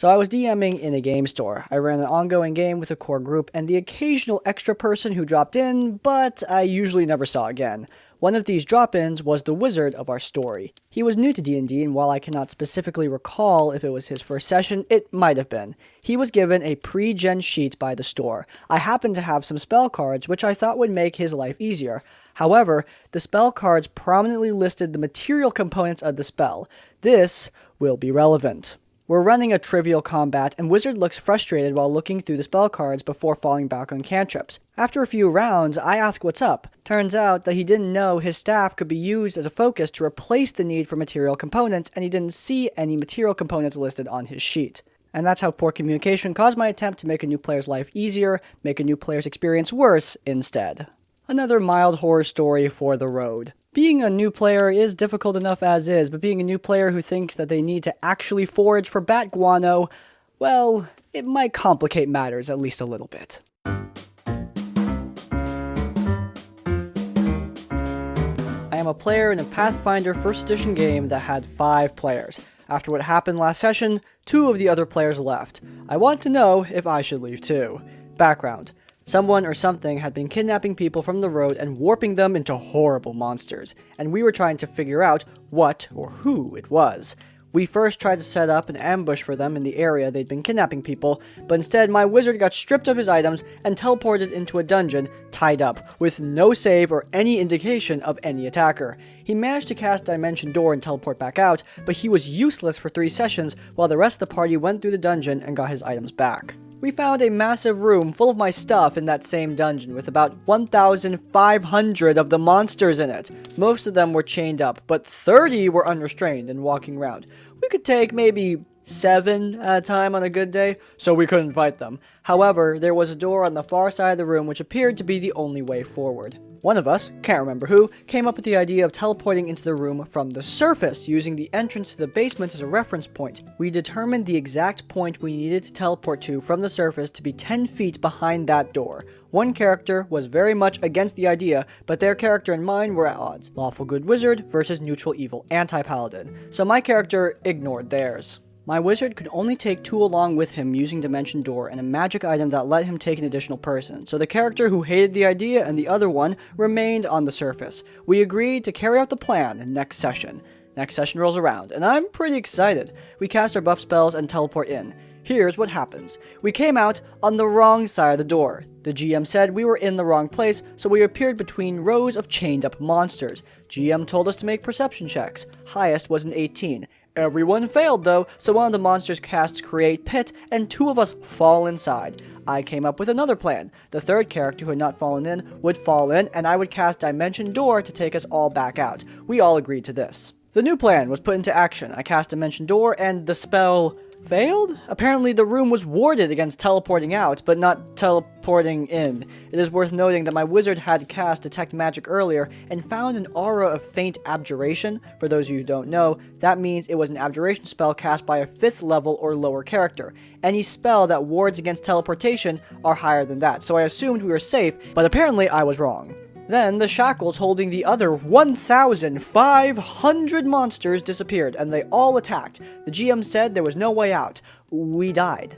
So I was DMing in a game store. I ran an ongoing game with a core group and the occasional extra person who dropped in, but I usually never saw again. One of these drop-ins was the wizard of our story. He was new to D&D, and while I cannot specifically recall if it was his first session, it might have been. He was given a pre-gen sheet by the store. I happened to have some spell cards, which I thought would make his life easier. However, the spell cards prominently listed the material components of the spell. This will be relevant. We're running a trivial combat, and Wizard looks frustrated while looking through the spell cards before falling back on cantrips. After a few rounds, I ask what's up. Turns out that he didn't know his staff could be used as a focus to replace the need for material components, and he didn't see any material components listed on his sheet. And that's how poor communication caused my attempt to make a new player's life easier, make a new player's experience worse instead. Another mild horror story for the road. Being a new player is difficult enough as is, but being a new player who thinks that they need to actually forage for bat guano, well, it might complicate matters at least a little bit. I am a player in a Pathfinder 1st edition game that had 5 players. After what happened last session, 2 of the other players left. I want to know if I should leave too. Background. Someone or something had been kidnapping people from the road and warping them into horrible monsters, and we were trying to figure out what or who it was. We first tried to set up an ambush for them in the area they'd been kidnapping people, but instead my wizard got stripped of his items and teleported into a dungeon, tied up, with no save or any indication of any attacker. He managed to cast Dimension Door and teleport back out, but he was useless for 3 sessions while the rest of the party went through the dungeon and got his items back. We found a massive room full of my stuff in that same dungeon with about 1,500 of the monsters in it. Most of them were chained up, but 30 were unrestrained and walking around. We could take maybe 7 at a time on a good day, so we couldn't fight them. However, there was a door on the far side of the room which appeared to be the only way forward. One of us, can't remember who, came up with the idea of teleporting into the room from the surface, using the entrance to the basement as a reference point. We determined the exact point we needed to teleport to from the surface to be 10 feet behind that door. One character was very much against the idea, but their character and mine were at odds. Lawful good wizard versus neutral evil anti-paladin. So my character ignored theirs. My wizard could only take 2 along with him using Dimension Door and a magic item that let him take an additional person, so the character who hated the idea and the other one remained on the surface. We agreed to carry out the plan next session. Next session rolls around, and I'm pretty excited. We cast our buff spells and teleport in. Here's what happens. We came out on the wrong side of the door. The GM said we were in the wrong place, so we appeared between rows of chained up monsters. GM told us to make perception checks. Highest was an 18. Everyone failed though, so one of the monsters casts Create Pit, and 2 of us fall inside. I came up with another plan. The third character who had not fallen in would fall in, and I would cast Dimension Door to take us all back out. We all agreed to this. The new plan was put into action. I cast Dimension Door, and the spell failed? Apparently the room was warded against teleporting out, but not teleporting in. It is worth noting that my wizard had cast Detect Magic earlier and found an aura of faint abjuration. For those of you who don't know, that means it was an abjuration spell cast by a 5th level or lower character. Any spell that wards against teleportation are higher than that, so I assumed we were safe, but apparently I was wrong. Then the shackles holding the other 1,500 monsters disappeared, and they all attacked. The GM said there was no way out. We died.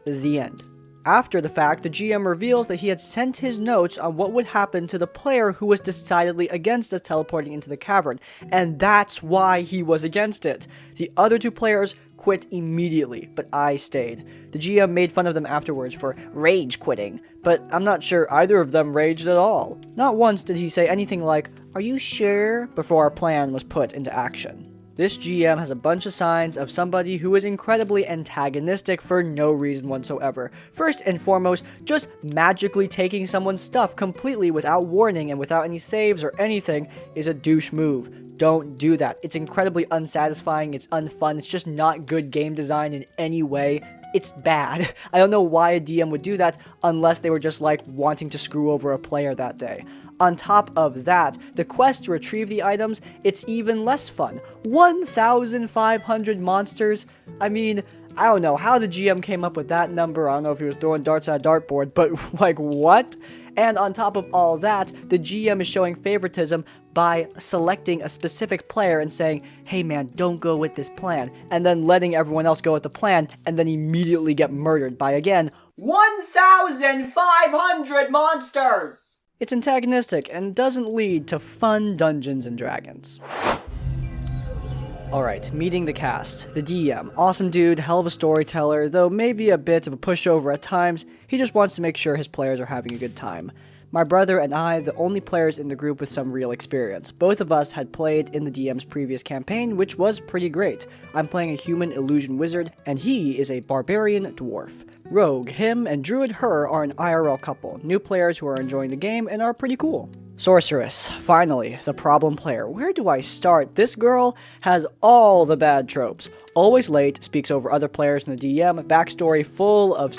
The end. After the fact, the GM reveals that he had sent his notes on what would happen to the player who was decidedly against us teleporting into the cavern, and that's why he was against it. The other 2 players quit immediately, but I stayed. The GM made fun of them afterwards for rage quitting, but I'm not sure either of them raged at all. Not once did he say anything like, "Are you sure?" before our plan was put into action. This GM has a bunch of signs of somebody who is incredibly antagonistic for no reason whatsoever. First and foremost, just magically taking someone's stuff completely without warning and without any saves or anything is a douche move. Don't do that. It's incredibly unsatisfying, it's unfun, it's just not good game design in any way. It's bad. I don't know why a DM would do that unless they were just like wanting to screw over a player that day. On top of that, the quest to retrieve the items, it's even less fun. 1,500 monsters? I mean, I don't know how the GM came up with that number. I don't know if he was throwing darts at a dartboard, but like what? And on top of all that, the GM is showing favoritism by selecting a specific player and saying, hey man, don't go with this plan, and then letting everyone else go with the plan, and then immediately get murdered by, again, 1,500 monsters! It's antagonistic and doesn't lead to fun Dungeons and Dragons. Alright, meeting the cast. The DM. Awesome dude, hell of a storyteller, though maybe a bit of a pushover at times. He just wants to make sure his players are having a good time. My brother and I, the only players in the group with some real experience. Both of us had played in the DM's previous campaign, which was pretty great. I'm playing a human illusion wizard, and he is a barbarian dwarf. Rogue, him, and druid her are an IRL couple, new players who are enjoying the game and are pretty cool. Sorceress, finally, the problem player. Where do I start? This girl has all the bad tropes. Always late, speaks over other players in the DM, backstory full of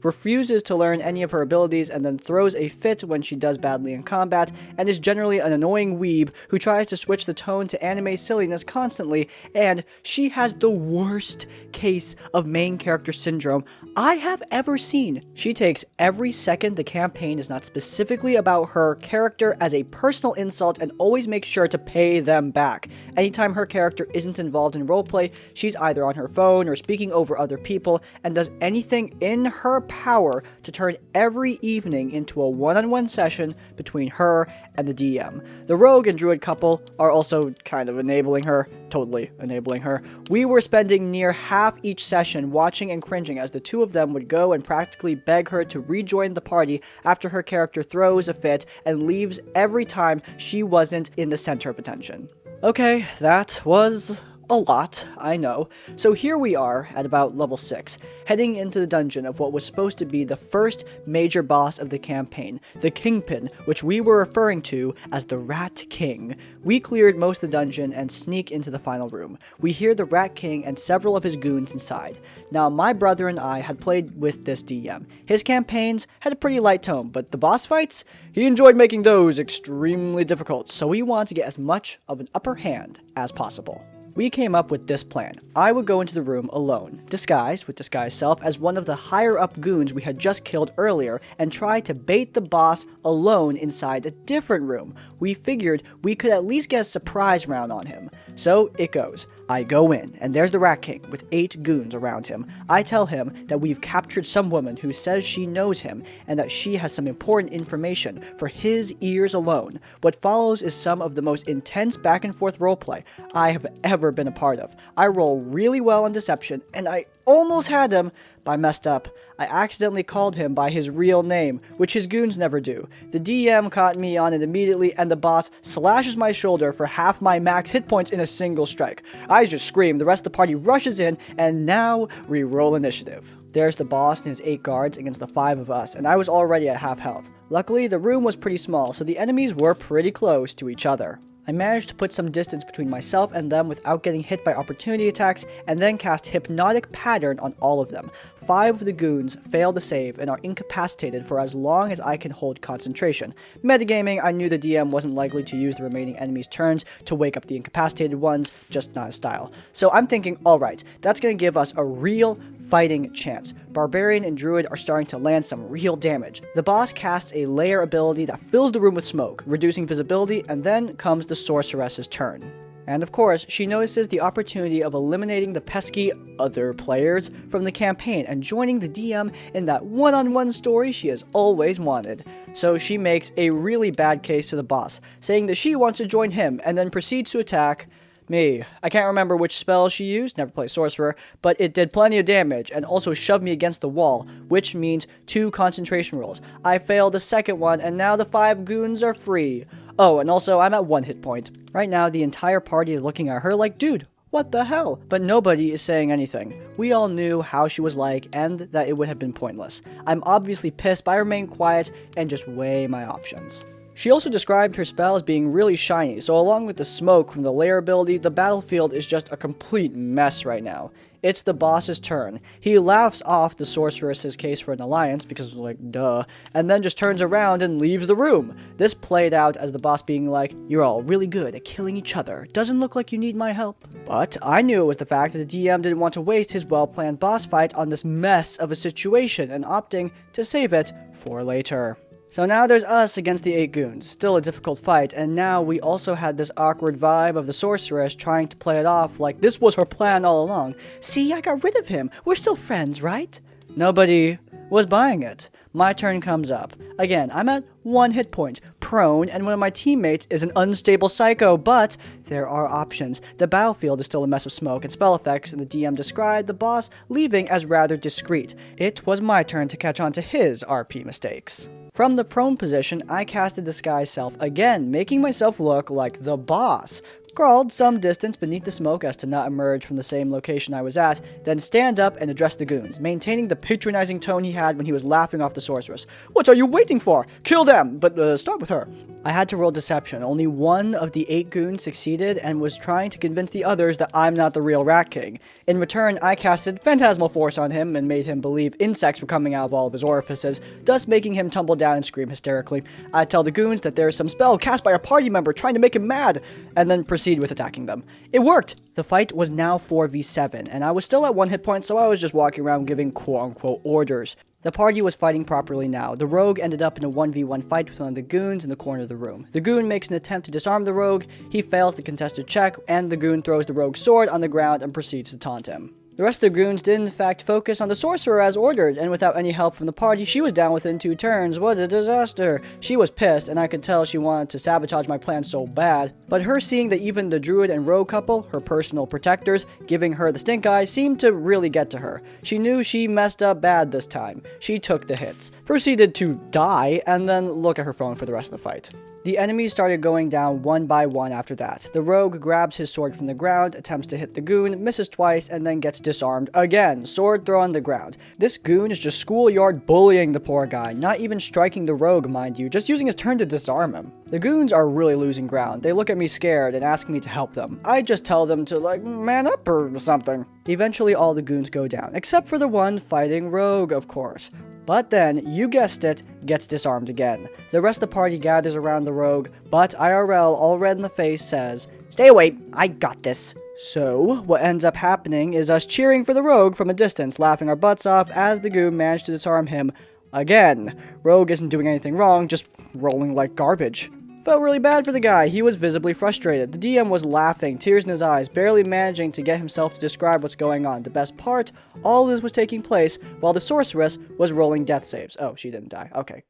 refuses to learn any of her abilities and then throws a fit when she does badly in combat, and is generally an annoying weeb who tries to switch the tone to anime silliness constantly, and she has the worst case of main character syndrome I have ever seen. She takes every second the campaign is not specifically about her character as a personal insult and always makes sure to pay them back. Anytime her character isn't involved in roleplay, she's either on her phone or speaking over other people, and does anything in her power to turn every evening into a one-on-one session between her and the DM. The rogue and druid couple are also kind of enabling her, totally enabling her. We were spending near half each session watching and cringing as the two of them would go and practically beg her to rejoin the party after her character throws a fit and leaves every time she wasn't in the center of attention. Okay, that was a lot, I know. So here we are at about level 6, heading into the dungeon of what was supposed to be the first major boss of the campaign, the Kingpin, which we were referring to as the Rat King. We cleared most of the dungeon and sneak into the final room. We hear the Rat King and several of his goons inside. Now, my brother and I had played with this DM. His campaigns had a pretty light tone, but the boss fights, he enjoyed making those extremely difficult, so we wanted to get as much of an upper hand as possible. We came up with this plan. I would go into the room alone, disguised with disguised self as one of the higher up goons we had just killed earlier, and try to bait the boss alone inside a different room. We figured we could at least get a surprise round on him. So it goes. I go in, and there's the Rat King with 8 goons around him. I tell him that we've captured some woman who says she knows him, and that she has some important information for his ears alone. What follows is some of the most intense back and forth roleplay I have ever been a part of. I roll really well on deception, and I almost had him, but I messed up. I accidentally called him by his real name, which his goons never do. The DM caught me on it immediately, and the boss slashes my shoulder for half my max hit points in a single strike. I just scream, the rest of the party rushes in, and now we roll initiative. There's the boss and his 8 guards against the 5 of us, and I was already at half health. Luckily, the room was pretty small, so the enemies were pretty close to each other. I managed to put some distance between myself and them without getting hit by opportunity attacks, and then cast Hypnotic Pattern on all of them. 5 of the goons fail to save and are incapacitated for as long as I can hold concentration. Metagaming, I knew the DM wasn't likely to use the remaining enemies' turns to wake up the incapacitated ones, just not his style. So I'm thinking, alright, that's gonna give us a real fighting chance. Barbarian and Druid are starting to land some real damage. The boss casts a layer ability that fills the room with smoke, reducing visibility, and then comes the sorceress's turn. And of course, she notices the opportunity of eliminating the pesky other players from the campaign and joining the DM in that one-on-one story she has always wanted. So she makes a really bad case to the boss, saying that she wants to join him, and then proceeds to attack me. I can't remember which spell she used, never played sorcerer, but it did plenty of damage and also shoved me against the wall, which means 2 concentration rolls. I failed the second one, and now the 5 goons are free. Oh, and also I'm at 1 hit point. Right now the entire party is looking at her like, dude, what the hell? But nobody is saying anything. We all knew how she was like and that it would have been pointless. I'm obviously pissed, but I remain quiet and just weigh my options. She also described her spell as being really shiny, so along with the smoke from the lair ability, the battlefield is just a complete mess right now. It's the boss's turn. He laughs off the sorceress's case for an alliance, because, like, duh, and then just turns around and leaves the room. This played out as the boss being like, "You're all really good at killing each other. Doesn't look like you need my help." But I knew it was the fact that the DM didn't want to waste his well-planned boss fight on this mess of a situation and opting to save it for later. So now there's us against the 8 goons, still a difficult fight, and now we also had this awkward vibe of the sorceress trying to play it off like this was her plan all along. "See, I got rid of him. We're still friends, right?" Nobody was buying it. My turn comes up. Again, I'm at 1 hit point, prone, and one of my teammates is an unstable psycho, but there are options. The battlefield is still a mess of smoke and spell effects, and the DM described the boss leaving as rather discreet. It was my turn to catch on to his RP mistakes. From the prone position, I casted Disguise Self again, making myself look like the boss. Crawled some distance beneath the smoke as to not emerge from the same location I was at, then stand up and address the goons, maintaining the patronizing tone he had when he was laughing off the sorceress. "What are you waiting for? Kill them, but start with her." I had to roll deception. Only one of the 8 goons succeeded and was trying to convince the others that I'm not the real Rat King. In return, I casted Phantasmal Force on him and made him believe insects were coming out of all of his orifices, thus making him tumble down and scream hysterically. I tell the goons that there is some spell cast by a party member trying to make him mad, and then proceed with attacking them. It worked! The fight was now 4v7, and I was still at 1 hit point, so I was just walking around giving quote-unquote orders. The party was fighting properly now. The rogue ended up in a 1v1 fight with one of the goons in the corner of the room. The goon makes an attempt to disarm the rogue, he fails the contested check, and the goon throws the rogue's sword on the ground and proceeds to taunt him. The rest of the goons did in fact focus on the sorcerer as ordered, and without any help from the party, she was down within 2 turns. What a disaster! She was pissed, and I could tell she wanted to sabotage my plan so bad. But her seeing that even the druid and rogue couple, her personal protectors, giving her the stink eye, seemed to really get to her. She knew she messed up bad this time. She took the hits, proceeded to die, and then look at her phone for the rest of the fight. The enemies started going down one by one after that. The rogue grabs his sword from the ground, attempts to hit the goon, misses twice, and then gets disarmed again, sword thrown on the ground. This goon is just schoolyard bullying the poor guy, not even striking the rogue, mind you, just using his turn to disarm him. The goons are really losing ground. They look at me scared and ask me to help them. I just tell them to, like, man up or something. Eventually all the goons go down, except for the one fighting rogue, of course. But then, you guessed it, gets disarmed again. The rest of the party gathers around the rogue, but IRL, all red in the face, says, "Stay away, I got this." So, what ends up happening is us cheering for the rogue from a distance, laughing our butts off as the goon managed to disarm him again. Rogue isn't doing anything wrong, just rolling like garbage. Felt really bad for the guy. He was visibly frustrated. The DM was laughing, tears in his eyes, barely managing to get himself to describe what's going on. The best part, all this was taking place while the sorceress was rolling death saves. Oh, she didn't die. Okay.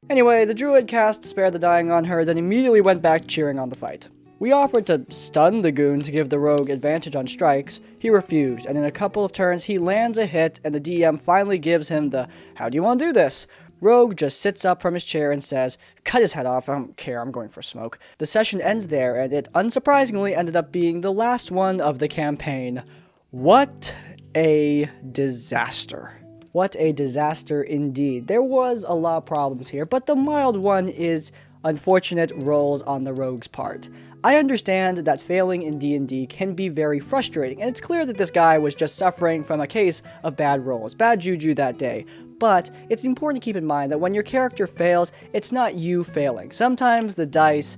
Anyway, the druid cast Spare the Dying on her, then immediately went back cheering on the fight. We offered to stun the goon to give the rogue advantage on strikes. He refused, and in a couple of turns he lands a hit, and the DM finally gives him the, "How do you want to do this?" Rogue just sits up from his chair and says, "Cut his head off, I don't care, I'm going for a smoke." The session ends there, and it unsurprisingly ended up being the last one of the campaign. What a disaster. What a disaster indeed. There was a lot of problems here, but the mild one is unfortunate rolls on the rogue's part. I understand that failing in D&D can be very frustrating, and it's clear that this guy was just suffering from a case of bad rolls, bad juju that day. But it's important to keep in mind that when your character fails, it's not you failing. Sometimes the dice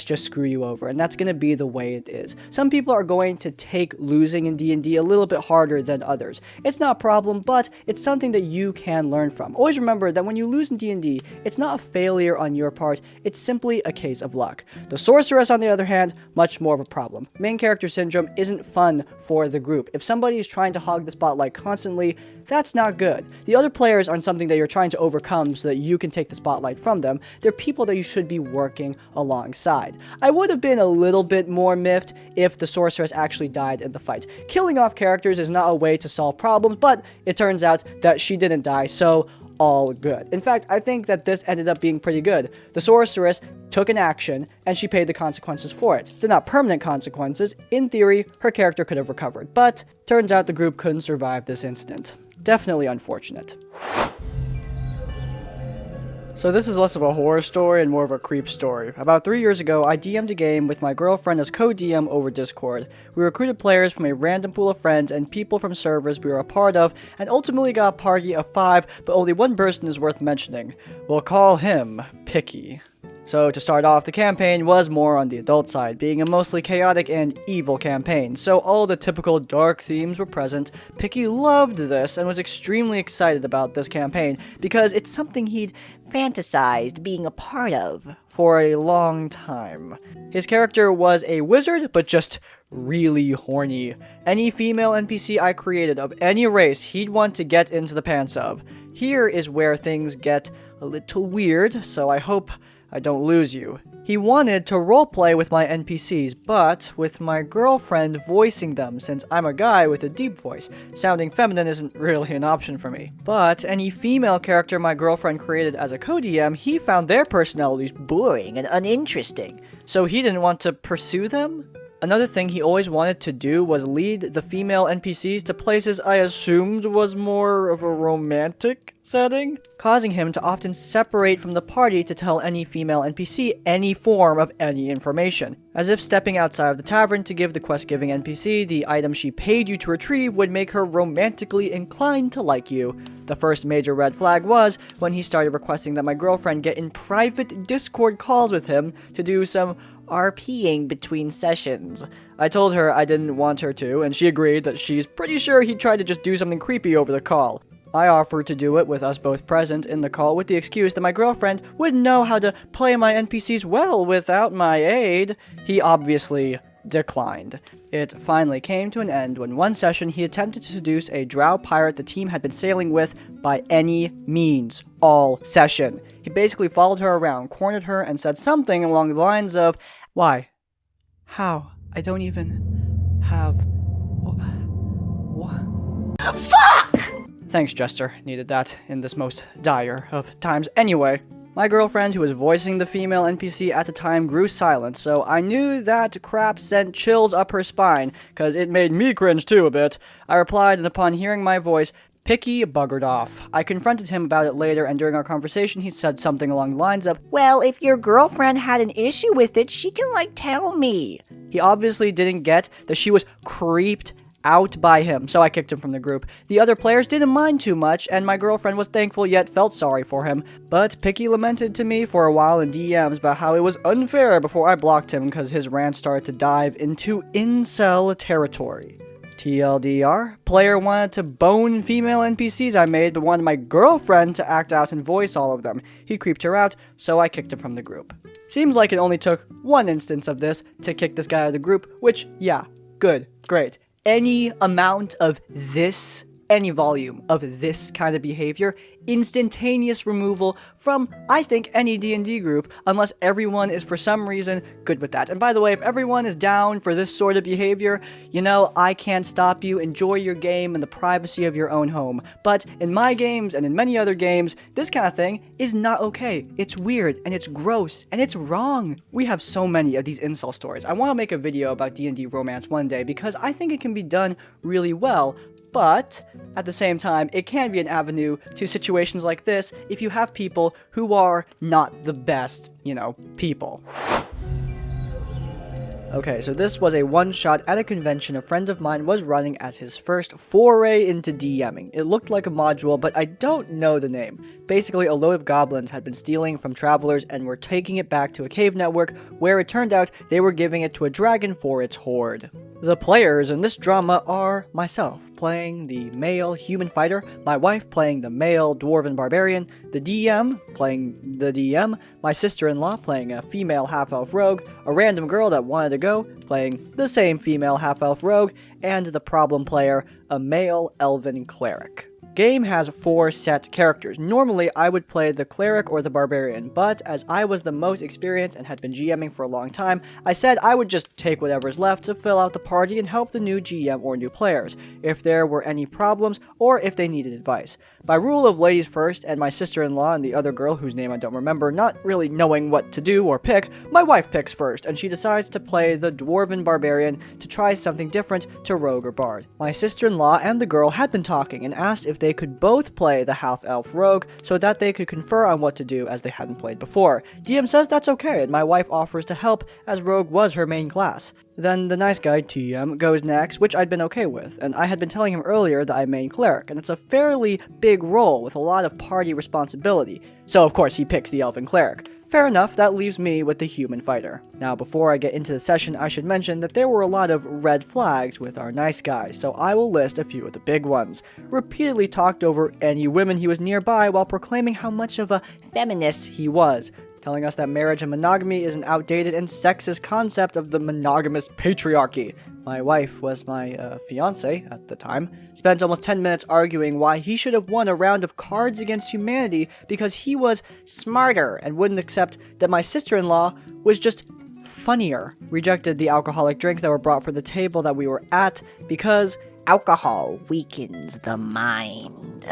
just screw you over, and that's going to be the way it is. Some people are going to take losing in D&D a little bit harder than others. It's not a problem, but it's something that you can learn from. Always remember that when you lose in D&D, it's not a failure on your part, it's simply a case of luck. The sorceress, on the other hand, much more of a problem. Main character syndrome isn't fun for the group. If somebody is trying to hog the spotlight constantly, that's not good. The other players aren't something that you're trying to overcome so that you can take the spotlight from them. They're people that you should be working alongside. I would have been a little bit more miffed if the sorceress actually died in the fight. Killing off characters is not a way to solve problems, but it turns out that she didn't die, so all good. In fact, I think that this ended up being pretty good. The sorceress took an action, and she paid the consequences for it. They're not permanent consequences. In theory, her character could have recovered, but turns out the group couldn't survive this incident. Definitely unfortunate. So this is less of a horror story and more of a creep story. About 3 years ago, I DM'd a game with my girlfriend as co-DM over Discord. We recruited players from a random pool of friends and people from servers we were a part of, and ultimately got a party of 5, but only one person is worth mentioning. We'll call him Picky. So to start off, the campaign was more on the adult side, being a mostly chaotic and evil campaign, so all the typical dark themes were present. Picky loved this and was extremely excited about this campaign, because it's something he'd fantasized being a part of for a long time. His character was a wizard, but just really horny. Any female NPC I created of any race he'd want to get into the pants of. Here is where things get a little weird, so I hope I don't lose you. He wanted to roleplay with my NPCs, but with my girlfriend voicing them, since I'm a guy with a deep voice. Sounding feminine isn't really an option for me. But any female character my girlfriend created as a co-DM, he found their personalities boring and uninteresting, so he didn't want to pursue them? Another thing he always wanted to do was lead the female NPCs to places I assumed was more of a romantic setting, causing him to often separate from the party to tell any female NPC any form of any information, as if stepping outside of the tavern to give the quest-giving NPC the item she paid you to retrieve would make her romantically inclined to like you. The first major red flag was when he started requesting that my girlfriend get in private Discord calls with him to do some RPing between sessions. I told her I didn't want her to, and she agreed that she's pretty sure he tried to just do something creepy over the call. I offered to do it with us both present in the call with the excuse that my girlfriend wouldn't know how to play my NPCs well without my aid. He obviously declined. It finally came to an end when one session he attempted to seduce a drow pirate the team had been sailing with by any means, all session. He basically followed her around, cornered her, and said something along the lines of, "Why? How? I don't even have... what? Fuck!" Thanks, Jester. Needed that in this most dire of times. Anyway, my girlfriend, who was voicing the female NPC at the time, grew silent, so I knew that crap sent chills up her spine, cause it made me cringe too a bit. I replied, and upon hearing my voice, Picky buggered off. I confronted him about it later, and during our conversation he said something along the lines of, "Well, if your girlfriend had an issue with it, she can, tell me." He obviously didn't get that she was creeped out by him, so I kicked him from the group. The other players didn't mind too much, and my girlfriend was thankful yet felt sorry for him. But Picky lamented to me for a while in DMs about how it was unfair before I blocked him because his rant started to dive into incel territory. TLDR, player wanted to bone female NPCs I made, but wanted my girlfriend to act out and voice all of them. He creeped her out, so I kicked him from the group. Seems like it only took one instance of this to kick this guy out of the group, which, yeah, good, great. Any amount of this, any volume of this kind of behavior, instantaneous removal from, I think, any D&D group, unless everyone is for some reason good with that. And by the way, if everyone is down for this sort of behavior, I can't stop you. Enjoy your game in the privacy of your own home. But in my games and in many other games, this kind of thing is not okay. It's weird, and it's gross, and it's wrong. We have so many of these incel stories. I want to make a video about D&D romance one day, because I think it can be done really well. But, at the same time, it can be an avenue to situations like this if you have people who are not the best, people. Okay, so this was a one-shot at a convention a friend of mine was running as his first foray into DMing. It looked like a module, but I don't know the name. Basically, a load of goblins had been stealing from travelers and were taking it back to a cave network, where it turned out they were giving it to a dragon for its hoard. The players in this drama are myself, playing the male human fighter, my wife playing the male dwarven barbarian, the DM playing the DM, my sister-in-law playing a female half-elf rogue, a random girl that wanted to go playing the same female half-elf rogue, and the problem player, a male elven cleric. Game has 4 set characters. Normally, I would play the cleric or the barbarian, but as I was the most experienced and had been GMing for a long time, I said I would just take whatever's left to fill out the party and help the new GM or new players, if there were any problems or if they needed advice. By rule of ladies first, and my sister-in-law and the other girl whose name I don't remember not really knowing what to do or pick, my wife picks first, and she decides to play the dwarven barbarian to try something different to rogue or bard. My sister-in-law and the girl had been talking and asked if they could both play the half-elf rogue so that they could confer on what to do as they hadn't played before. DM says that's okay, and my wife offers to help as rogue was her main class. Then the nice guy, TM, goes next, which I'd been okay with, and I had been telling him earlier that I main cleric, and it's a fairly big role with a lot of party responsibility, so of course he picks the elven cleric. Fair enough, that leaves me with the human fighter. Now before I get into the session, I should mention that there were a lot of red flags with our nice guy, so I will list a few of the big ones. Repeatedly talked over any women he was nearby while proclaiming how much of a feminist he was, telling us that marriage and monogamy is an outdated and sexist concept of the monogamous patriarchy. My wife was my fiancé at the time, spent almost 10 minutes arguing why he should have won a round of Cards Against Humanity because he was smarter and wouldn't accept that my sister-in-law was just funnier. Rejected the alcoholic drinks that were brought for the table that we were at because alcohol weakens the mind.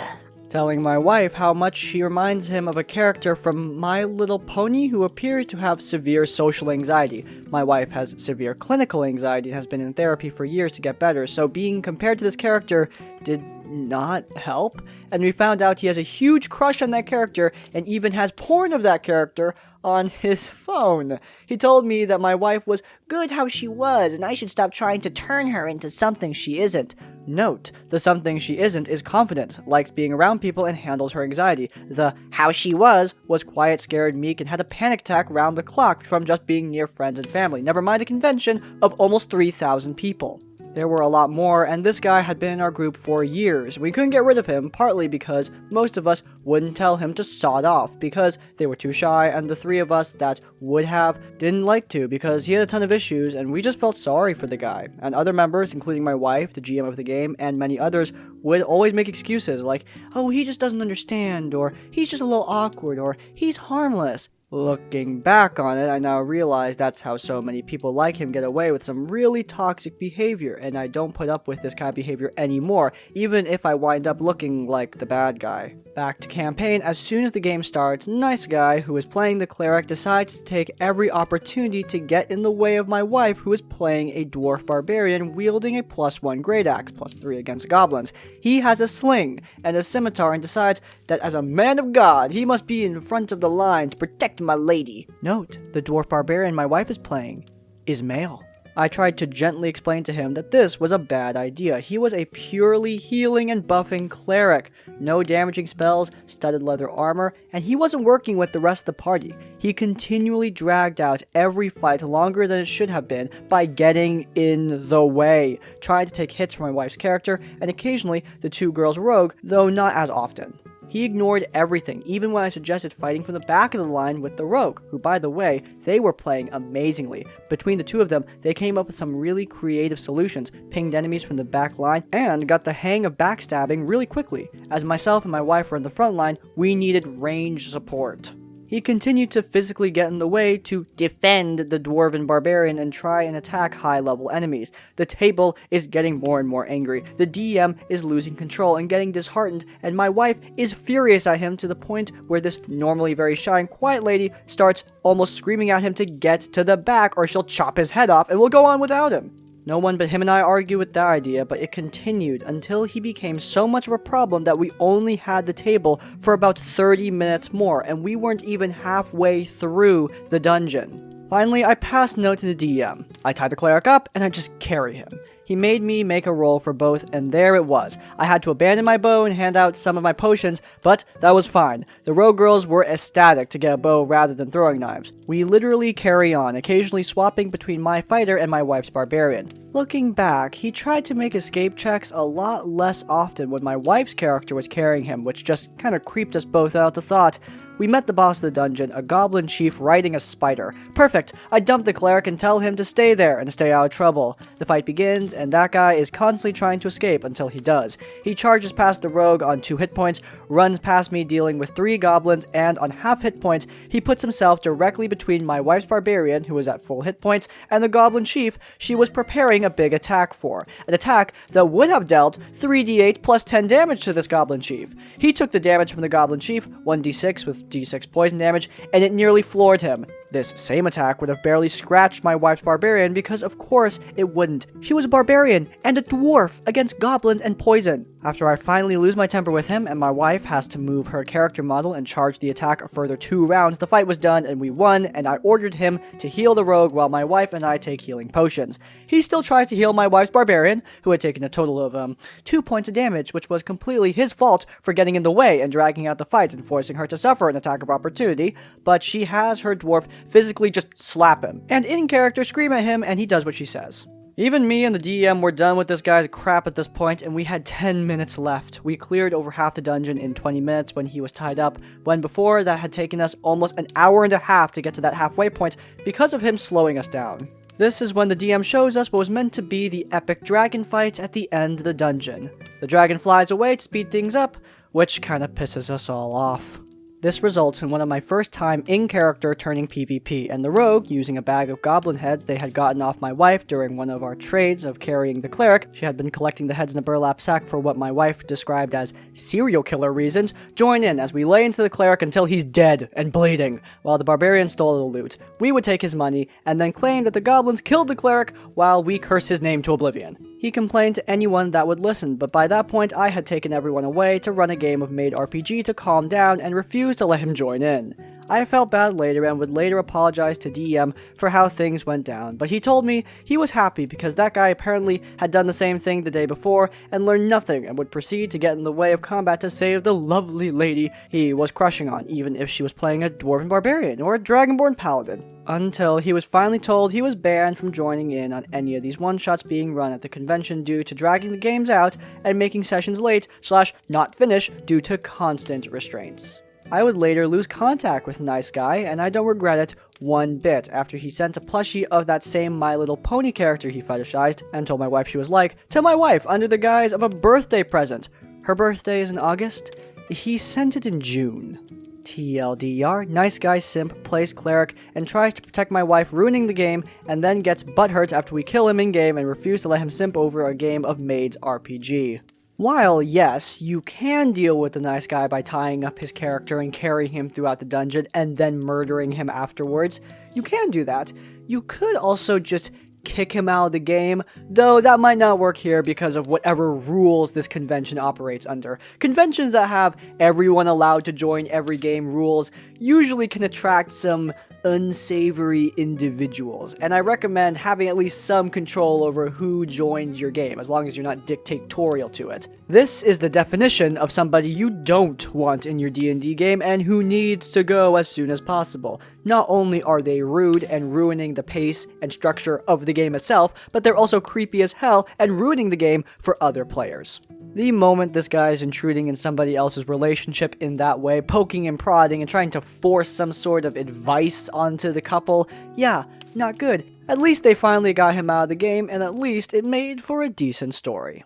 Telling my wife how much she reminds him of a character from My Little Pony who appears to have severe social anxiety. My wife has severe clinical anxiety and has been in therapy for years to get better, so being compared to this character did not help, and we found out he has a huge crush on that character and even has porn of that character on his phone. He told me that my wife was good how she was and I should stop trying to turn her into something she isn't. Note, the something she isn't is confident, likes being around people, and handles her anxiety. The how she was quiet, scared, meek, and had a panic attack round the clock from just being near friends and family, never mind a convention of almost 3,000 people. There were a lot more, and this guy had been in our group for years. We couldn't get rid of him, partly because most of us wouldn't tell him to sod off, because they were too shy, and the three of us that would have didn't like to, because he had a ton of issues, and we just felt sorry for the guy. And other members, including my wife, the GM of the game, and many others, would always make excuses like, oh, he just doesn't understand, or he's just a little awkward, or he's harmless. Looking back on it, I now realize that's how so many people like him get away with some really toxic behavior, and I don't put up with this kind of behavior anymore, even if I wind up looking like the bad guy. Back to campaign, as soon as the game starts, nice guy who is playing the cleric decides to take every opportunity to get in the way of my wife who is playing a dwarf barbarian wielding a +1 great axe, +3 against goblins. He has a sling and a scimitar and decides that as a man of God, he must be in front of the line to protect my lady. Note, the dwarf barbarian my wife is playing is male. I tried to gently explain to him that this was a bad idea. He was a purely healing and buffing cleric. No damaging spells, studded leather armor, and he wasn't working with the rest of the party. He continually dragged out every fight longer than it should have been by getting in the way, trying to take hits from my wife's character, and occasionally the two girls' rogue, though not as often. He ignored everything, even when I suggested fighting from the back of the line with the rogue, who, by the way, they were playing amazingly. Between the two of them, they came up with some really creative solutions, pinged enemies from the back line, and got the hang of backstabbing really quickly. As myself and my wife were in the front line, we needed range support. He continued to physically get in the way to defend the dwarven barbarian and try and attack high-level enemies. The table is getting more and more angry. The DM is losing control and getting disheartened, and my wife is furious at him to the point where this normally very shy and quiet lady starts almost screaming at him to get to the back or she'll chop his head off and we'll go on without him. No one but him and I argued with that idea, but it continued until he became so much of a problem that we only had the table for about 30 minutes more, and we weren't even halfway through the dungeon. Finally, I passed note to the DM. I tie the cleric up, and I just carry him. He made me make a roll for both, and there it was. I had to abandon my bow and hand out some of my potions, but that was fine. The rogue girls were ecstatic to get a bow rather than throwing knives. We literally carry on, occasionally swapping between my fighter and my wife's barbarian. Looking back, he tried to make escape checks a lot less often when my wife's character was carrying him, which just kind of creeped us both out the thought. We met the boss of the dungeon, a goblin chief riding a spider. Perfect! I dump the cleric and tell him to stay there and stay out of trouble. The fight begins, and that guy is constantly trying to escape until he does. He charges past the rogue on 2 hit points, runs past me dealing with 3 goblins, and on half hit points, he puts himself directly between my wife's barbarian, who was at full hit points, and the goblin chief she was preparing a big attack for. An attack that would have dealt 3d8 plus 10 damage to this goblin chief. He took the damage from the goblin chief, 1d6 with d6 poison damage, and it nearly floored him. This same attack would have barely scratched my wife's barbarian because of course it wouldn't. She was a barbarian and a dwarf against goblins and poison. After I finally lose my temper with him and my wife has to move her character model and charge the attack a further 2 rounds, the fight was done and we won, and I ordered him to heal the rogue while my wife and I take healing potions. He still tries to heal my wife's barbarian, who had taken a total of 2 points of damage, which was completely his fault for getting in the way and dragging out the fight and forcing her to suffer an attack of opportunity, but she has her dwarf physically just slap him, and in character scream at him, and he does what she says. Even me and the DM were done with this guy's crap at this point, and we had 10 minutes left. We cleared over half the dungeon in 20 minutes when he was tied up, when before that had taken us almost an hour and a half to get to that halfway point because of him slowing us down. This is when the DM shows us what was meant to be the epic dragon fight at the end of the dungeon. The dragon flies away to speed things up, which kinda pisses us all off. This results in one of my first time in character turning PvP, and the rogue, using a bag of goblin heads they had gotten off my wife during one of our trades of carrying the cleric, she had been collecting the heads in a burlap sack for what my wife described as serial killer reasons, join in as we lay into the cleric until he's dead and bleeding, while the barbarian stole the loot. We would take his money, and then claim that the goblins killed the cleric while we curse his name to oblivion. He complained to anyone that would listen, but by that point I had taken everyone away to run a game of Made RPG to calm down and refused to let him join in. I felt bad later and would later apologize to DM for how things went down, but he told me he was happy because that guy apparently had done the same thing the day before and learned nothing and would proceed to get in the way of combat to save the lovely lady he was crushing on, even if she was playing a dwarven barbarian or a dragonborn paladin. Until he was finally told he was banned from joining in on any of these one-shots being run at the convention due to dragging the games out and making sessions late / not finish due to constant restraints. I would later lose contact with Nice Guy, and I don't regret it one bit, after he sent a plushie of that same My Little Pony character he fetishized and told my wife she was like, to my wife under the guise of a birthday present. Her birthday is in August. He sent it in June. TLDR, Nice Guy simp plays cleric and tries to protect my wife, ruining the game, and then gets butthurt after we kill him in-game and refuse to let him simp over a game of Maid's RPG. While, yes, you can deal with the Nice Guy by tying up his character and carrying him throughout the dungeon and then murdering him afterwards, you can do that. You could also just kick him out of the game, though that might not work here because of whatever rules this convention operates under. Conventions that have everyone allowed to join every game rules usually can attract some unsavory individuals, and I recommend having at least some control over who joins your game, as long as you're not dictatorial to it. This is the definition of somebody you don't want in your D&D game and who needs to go as soon as possible. Not only are they rude and ruining the pace and structure of the game itself, but they're also creepy as hell and ruining the game for other players. The moment this guy is intruding in somebody else's relationship in that way, poking and prodding and trying to force some sort of advice onto the couple, yeah, not good. At least they finally got him out of the game, and at least it made for a decent story.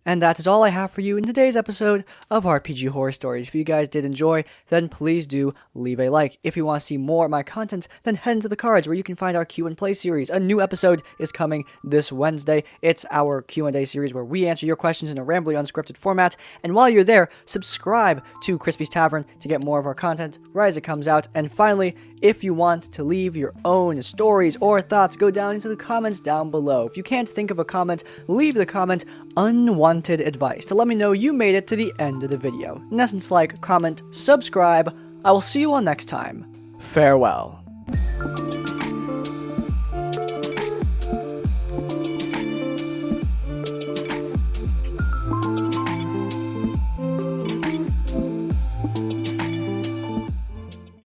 And that is all I have for you in today's episode of RPG Horror Stories. If you guys did enjoy, then please do leave a like. If you want to see more of my content, then head into the cards where you can find our Q&A series. A new episode is coming this Wednesday. It's our Q&A series where we answer your questions in a rambly, unscripted format. And while you're there, subscribe to Crispy's Tavern to get more of our content right as it comes out. And finally, if you want to leave your own stories or thoughts, go down into the comments down below. If you can't think of a comment, leave the comment unwanted advice to let me know you made it to the end of the video. In essence, like, comment, subscribe. I will see you all next time. Farewell.